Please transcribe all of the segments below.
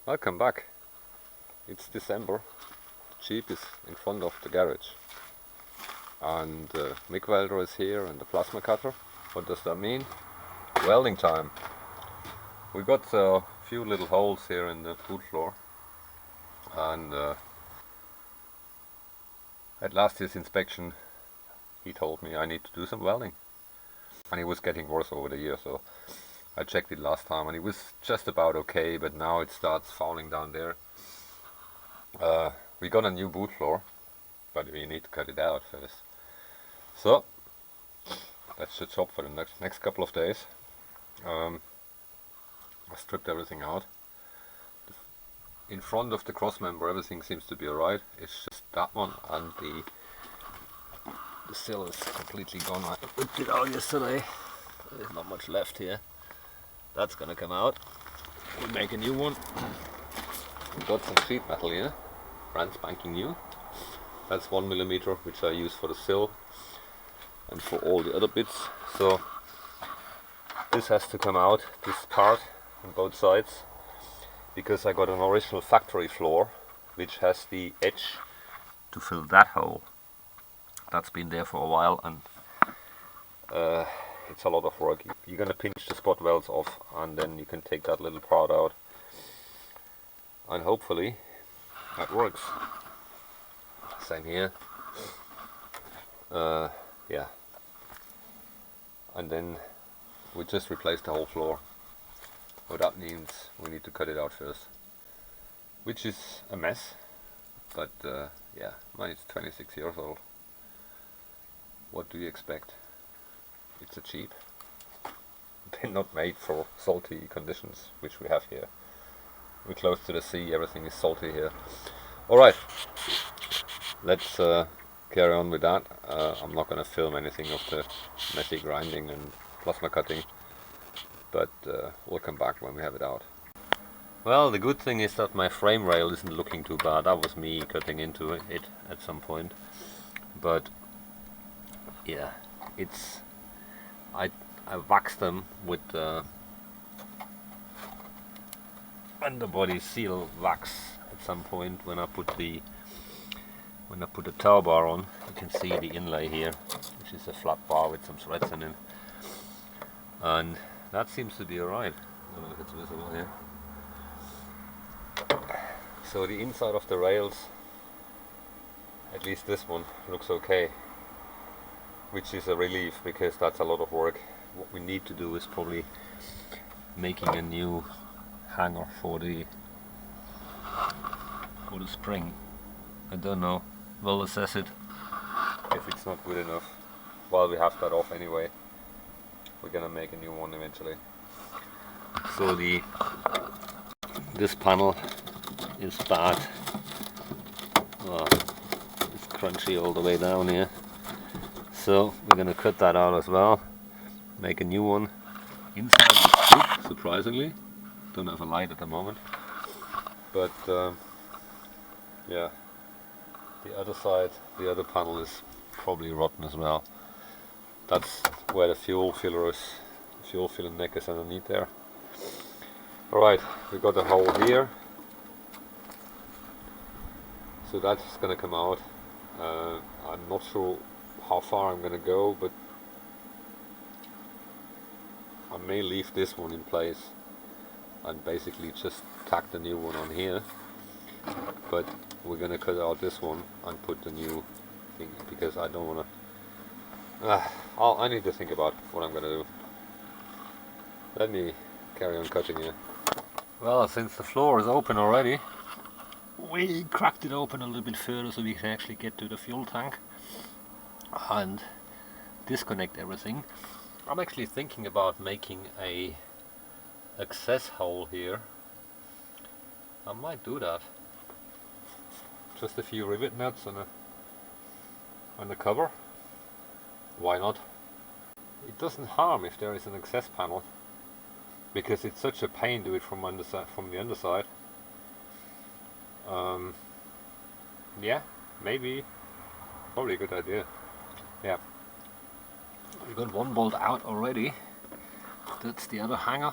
Welcome back. It's December. The Jeep is in front of the garage. And MIG welder is here and the plasma cutter. What does that mean? Welding time. We got a few little holes here in the boot floor. And at last year's inspection he told me I need to do some welding. And it was getting worse over the year, so I checked it last time and it was just about okay, but now it starts falling down there. We got a new boot floor, but we need to cut it out first. So that's the job for the next couple of days. I stripped everything out. In front of the cross member everything seems to be alright. It's just that one, and the sill is completely gone. I whipped it out yesterday. There's not much left here. That's gonna come out. We'll make a new one. We got some sheet metal here, brand spanking new. That's 1mm, which I use for the sill and for all the other bits. So this has to come out, this part on both sides, because I got an original factory floor which has the edge to fill that hole. That's been there for a while, and it's a lot of work. You're gonna pinch the spot welds off, and then you can take that little part out, and hopefully that works. Same here. Yeah. And then we just replace the whole floor. What that means, we need to cut it out first, which is a mess. But yeah, mine is 26 years old. What do you expect? It's a Jeep. They're not made for salty conditions, which we have here. We're close to the sea, everything is salty here. Alright, let's carry on with that. I'm not going to film anything of the messy grinding and plasma cutting, but we'll come back when we have it out. Well, the good thing is that my frame rail isn't looking too bad. That was me cutting into it at some point. But yeah, it's I waxed them with underbody seal wax at some point when I put the tow bar on. You can see the inlay here, which is a flat bar with some threads in it, and that seems to be alright. I don't know if it's visible here. So the inside of the rails, at least this one, looks okay, which is a relief, because that's a lot of work. What we need to do is probably making a new hanger for the spring. I don't know, we'll assess it. If it's not good enough, while we have that off anyway, we're gonna make a new one eventually. So this panel is bad. Oh, it's crunchy all the way down here. So we're gonna cut that out as well, make a new one. Inside looks good, surprisingly. Don't have a light at the moment, but yeah, the other side, the other panel is probably rotten as well. That's where the fuel filler neck is underneath there. Alright, we got a hole here, so that's gonna come out. I'm not sure how far I'm gonna go, but I may leave this one in place and basically just tack the new one on here, but we're gonna cut out this one and put the new thing, because I don't want to I need to think about what I'm gonna do. Let me carry on cutting here. Well, since the floor is open already, we cracked it open a little bit further so we can actually get to the fuel tank and disconnect everything. I'm actually thinking about making a access hole here. I might do that. Just a few rivet nuts on the cover. Why not? It doesn't harm if there is an access panel, because it's such a pain to do it from the underside. Yeah, maybe, probably a good idea. Yeah, we got one bolt out already. That's the other hanger.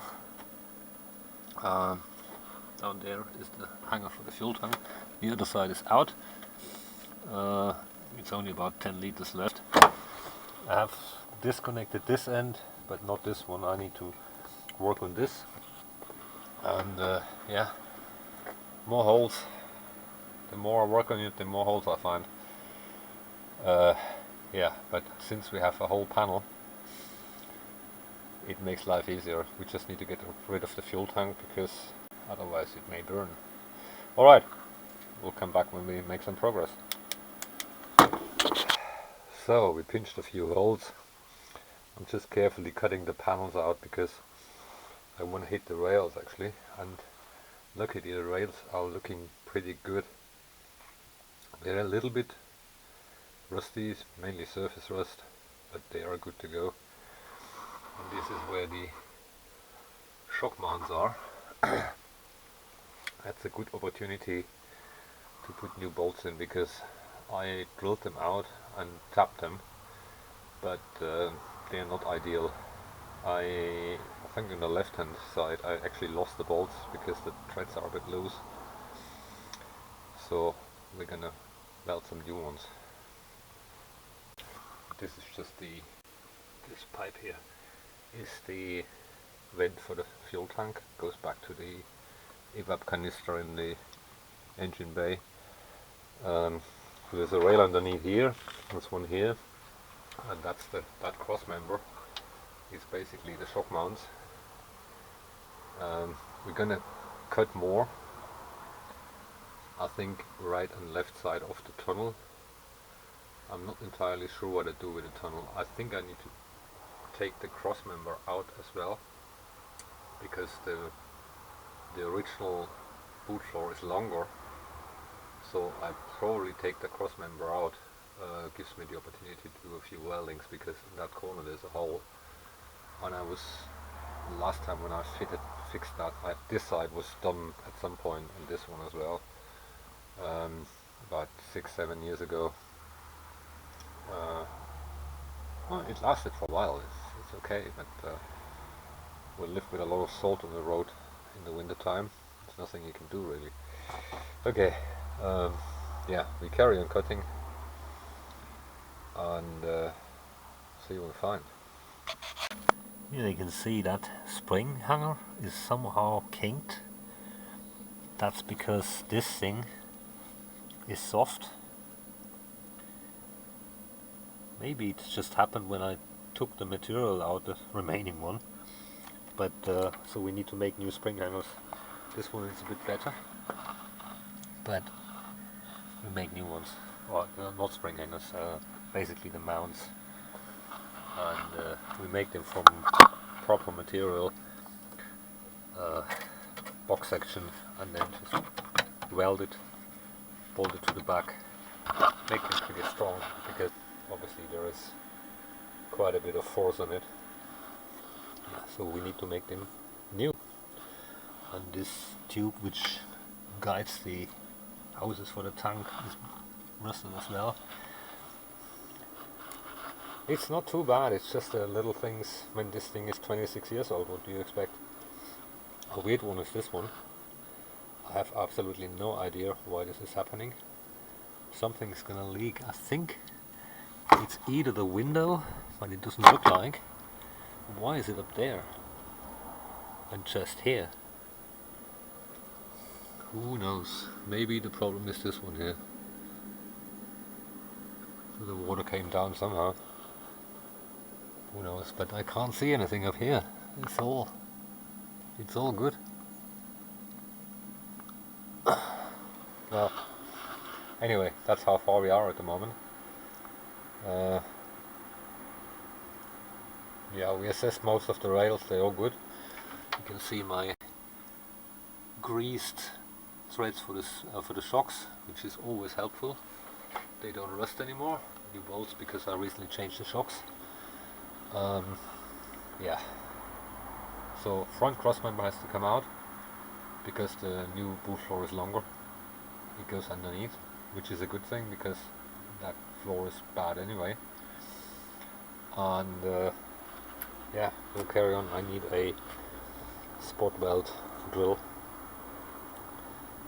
Down there is the hanger for the fuel tank. The other side is out. It's only about 10 liters left. I have disconnected this end, but not this one. I need to work on this. And yeah, more holes. The more I work on it, the more holes I find. Yeah, but since we have a whole panel, it makes life easier. We just need to get rid of the fuel tank because otherwise it may burn. Alright, we'll come back when we make some progress. So we pinched a few holes. I'm just carefully cutting the panels out because I want to hit the rails actually, and luckily the rails are looking pretty good. They're a little bit rusty, mainly surface rust, but they are good to go. And this is where the shock mounts are. That's a good opportunity to put new bolts in because I drilled them out and tapped them, but they are not ideal. I think on the left hand side I actually lost the bolts because the threads are a bit loose, so we're gonna weld some new ones. This is just this pipe here is the vent for the fuel tank, goes back to the evap canister in the engine bay. So there's a rail underneath here, there's one here, and that cross member is basically the shock mounts. We're gonna cut more, I think, right and left side of the tunnel. I'm not entirely sure what to do with the tunnel. I think I need to take the cross member out as well, because the original boot floor is longer, so I probably take the cross member out. Gives me the opportunity to do a few weldings, because in that corner there's a hole, and last time when I fixed that, this side was done at some point, and this one as well, about 6-7 years ago. Well, it lasted for a while. It's okay, but we'll live with a lot of salt on the road in the winter time. There's nothing you can do really. Okay, yeah, we carry on cutting and see what we find. Here you can see that spring hanger is somehow kinked. That's because this thing is soft. Maybe it just happened when I took the material out, the remaining one. But so we need to make new spring hangers. This one is a bit better, but we make new ones. Or not spring hangers, basically the mounts. And we make them from proper material, box section, and then just weld it, bolt it to the back, make them pretty strong, because obviously there is quite a bit of force on it. So we need to make them new. And this tube which guides the hoses for the tank is rusted as well. It's not too bad, it's just little things. When this thing is 26 years old, what do you expect? A weird one is this one. I have absolutely no idea why this is happening. Something's gonna leak. I think it's either the window, but it doesn't look like. Why is it up there and just here? Who knows? Maybe the problem is this one here. The water came down somehow. Who knows? But I can't see anything up here. It's all good. Well, anyway, that's how far we are at the moment. Yeah, we assessed most of the rails, they're all good. You can see my greased threads for the shocks, which is always helpful. They don't rust anymore. New bolts, because I recently changed the shocks. Yeah. So front cross member has to come out because the new boot floor is longer. It goes underneath, which is a good thing because that floor is bad anyway. And yeah, we'll carry on. I need a spot weld drill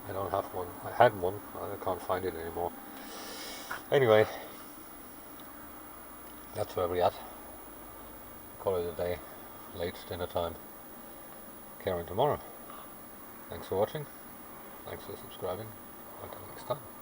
I don't have one. I had one, I can't find it anymore. Anyway, that's where we're at. Call it a day. Late dinner time. Carrying tomorrow. Thanks for watching. Thanks for subscribing. Until next time.